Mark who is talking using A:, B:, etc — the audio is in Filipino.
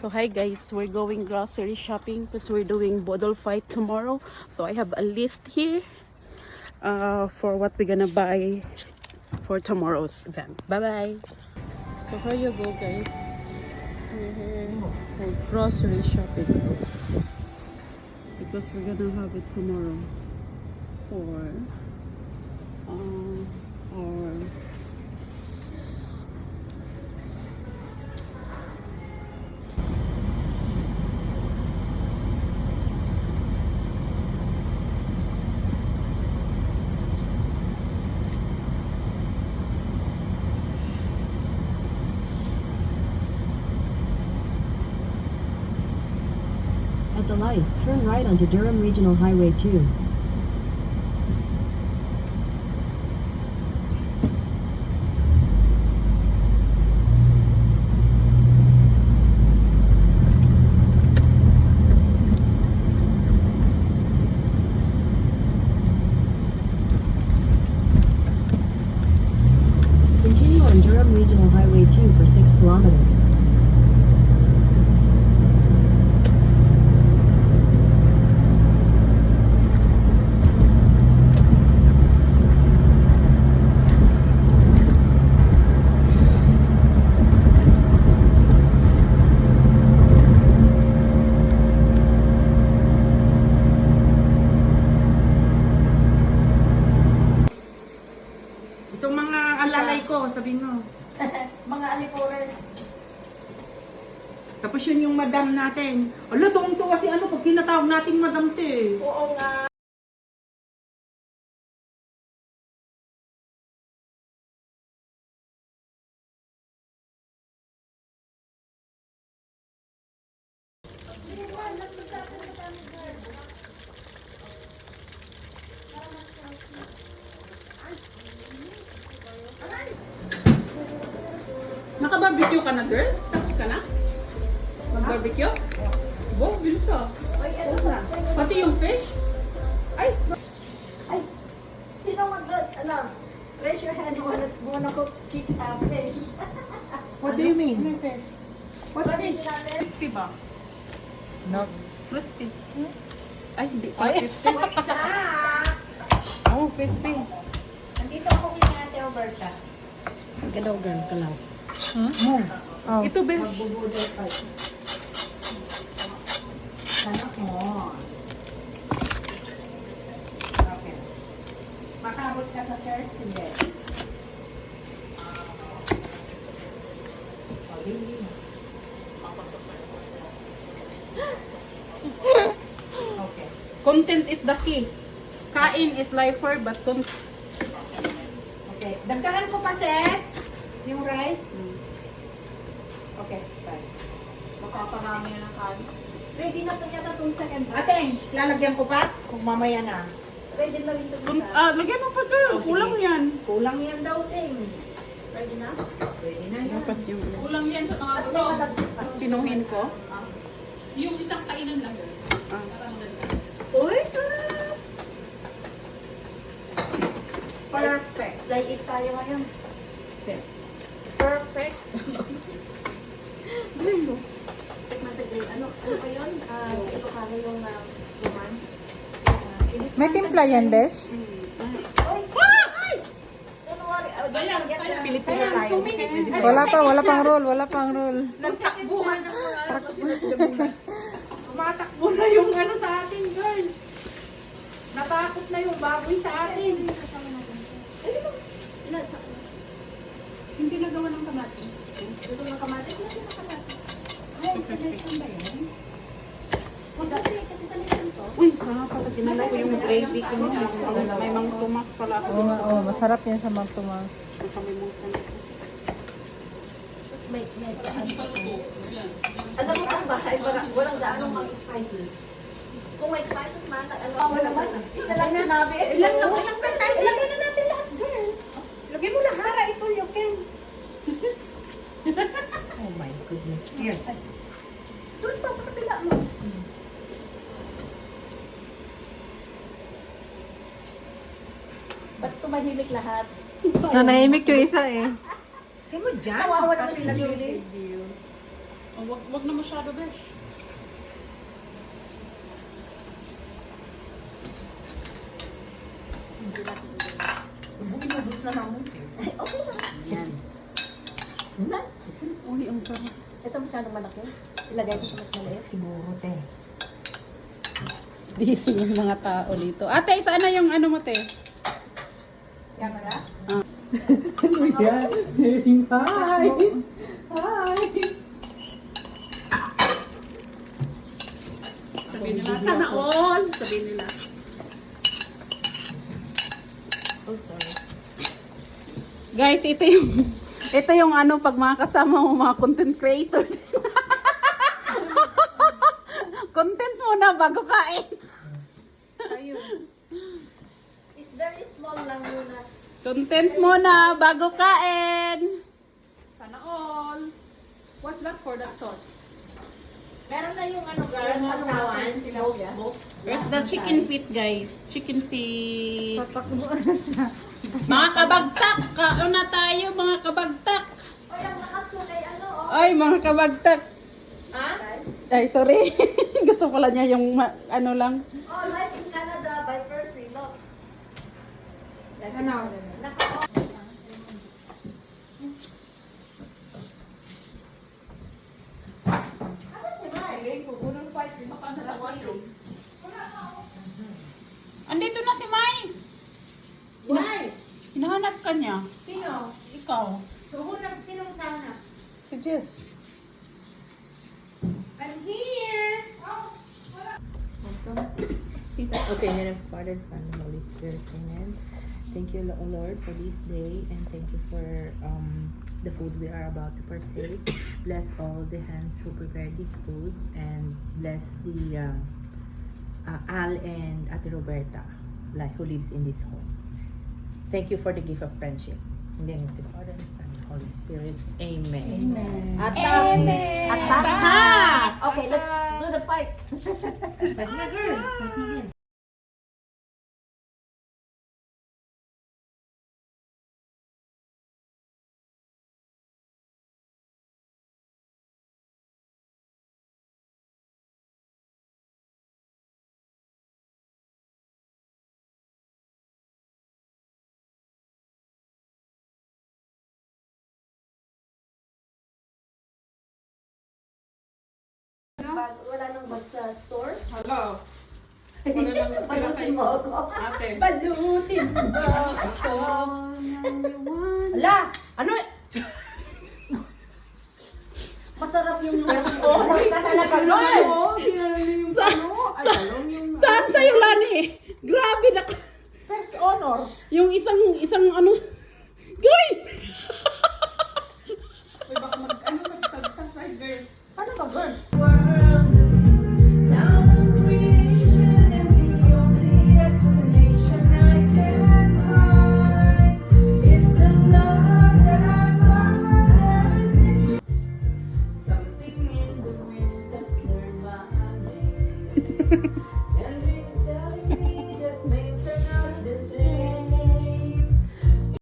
A: So hi guys, we're going grocery shopping because we're doing Bodol fight tomorrow. So I have a list here for what we're gonna buy for tomorrow's event. Bye bye. So here you go guys. We're here for grocery shopping because we're gonna have it tomorrow for our
B: At the light, turn right onto Durham Regional Highway 2. Continue on Durham Regional Highway 2 for 6 kilometers.
C: Itong mga alalay ko, sabihin mo.
D: Mga alipores.
C: Tapos yun yung madam natin. Ala, tuwang-tuwa si ano pag tinatawag nating madam te.
D: Oo nga.
A: Naka-barbecue ka na girl? Tapos ka na? Mag-barbecue? Wow, bilis ah.
D: Ay, ano na?
A: Pati yung fish?
D: Ay! Sino ano? Raise your hand. Wanna cook fish.
C: What do you mean?
D: What fish natin?
A: Crispy ba?
C: No.
A: Crispy. Ay, hindi pa crispy.
D: Sa!
A: Oh, crispy.
D: Nandito ako ni Ate Roberta.
B: Galaw girl, galaw.
A: Ito, Besh.
D: Magbubudol pa. Anak mo. Okay. Makabot ka sa church, hindi. Okay.
A: Content is the key. Kain is lifer, but content.
D: Okay. Dagdagan ko pa, sis. Yung rice. Okay. Bye.
A: Makaparami na ng kain.
D: Ready na to yata itong second batch.
C: Ate, lalagyan ko pa? Kung mamaya na.
D: Ready na rin itong isa.
A: Lagyan mo pa girl.
C: Oh, sige.
A: Kulang yan.
C: Kulang yan daw, ting.
D: Ready na?
C: Pwede na yan.
A: Dapat yung
E: Kulang yan sa mga
D: At may
E: gulo.
D: malagdag pa.
A: pinuhin ko.
E: Yung isang kainan lang yun.
A: Ah.
E: Para maganda.
D: Uy, sarap!
C: Perfect.
D: Try it tayo ngayon.
A: Sir.
D: Perfect.
A: Galing mo.
D: Tikman tayo. Ano pa yun? Sa Ilocano yung suman.
C: May timpla yan, Besh?
D: Uy! Ay! Don't worry.
E: Sayang,
D: Get
E: sayang.
D: the-
A: Pilit sila.
D: 2 minutes.
C: Wala pang roll.
D: Nagtakbuhan ng mga
C: Tumatakbo na yung ano sa atin, girl. Natakot na yung baboy sa atin.
E: Hindi nagawa ng kamatis.
D: Gusto mo ng kamatis? Lagyan ng kamatis.
E: Ay, sa lechon ba yan?
D: Kasi sa lechon to.
A: Uy, sarap pala. Dinala ko yung gravy ko. May mang tumas pala ako.
C: Oo, masarap yan sa Mang Tomas.
A: Nakalimutan ko.
D: May alam mo ang bahay, walang gaano mga spices. Kung may spices man, ano ako naman. Isa lang sinabi. Ilan na walang tayo. Ilagay na natin lahat, girl.
C: Lagyan mo lahat. Ito, you can. Oh my goodness. Here.
D: Doon pa sa kapila mo. Ba't tumahimik lahat?
C: Nanahimik yung isa eh.
F: Kaya mo dyan?
D: Kawawa naman sila Julie.
A: Oh, wag na masyado, besh.
D: Ubus na naman. Ay, okay lang. Yan. Na?
A: Uy, ang sarap.
D: Ito masyadong malaki. Ilagay ko sa mas maliit. Siguro, te.
A: Busy yung mga tao dito. Ate, saan na yung ano mo, te?
D: Camera?
C: Yan, saying hi. Hi.
A: Sabihin nila, sana all. Sabihin nila.
D: Oh, sorry.
A: Guys, ito yung ano, pag mga kasama mo, mga content creator. Content muna bago kain.
D: It's very small lang muna.
A: Content muna bago kain.
E: Sana all. What's that for that sauce?
D: Meron na yung ano, girl, pagsawan.
A: Where's the chicken feet, guys? Chicken feet. Mga kabagtak! Kaon na tayo, mga kabagtak!
D: O, yung lakas ko kay ano, oh.
A: Ay, mga kabagtak!
D: Ha?
A: Ay, sorry. Gusto pala niya yung ano lang.
D: Oh, Life in Canada by Percy, look.
C: Ano?
D: Naka,
A: Andito na si Mai.
D: why?
A: Hinahanap ka niya.
D: Sino?
A: Ikaw.
D: Suhunag, sinong sana?
A: Si Jess.
D: I'm here!
F: Okay, in the name of Father, Son, and Holy Spirit, Amen. Thank you, Lord, for this day, and thank you for the food we are about to partake. Bless all the hands who prepared these foods, and bless the Al and Ate Roberta, who lives in this home. Thank you for the gift of friendship. In the name of the Father, and Son, and Holy Spirit, Amen.
D: Attack! Attack! Okay, let's do the fight.
F: That's my girl.
D: Wala nang bag sa stores.
E: Hello. Wala lang
D: Balutin mo ako.
E: Ate.
D: Balutin mo ako.
F: Ala! Ano?
D: Masarap yung first honor ka talaga, Lord.
C: Oo, ginano niyo yung ano. Ay, alam yung
A: Saan sa'yo, Lani? Grabe na.
C: first honor.
A: Yung isang ano. Goy!
E: Uy, baka ano sa side girl.
C: Ano ba, girl?
D: Something in the wind has learned my name.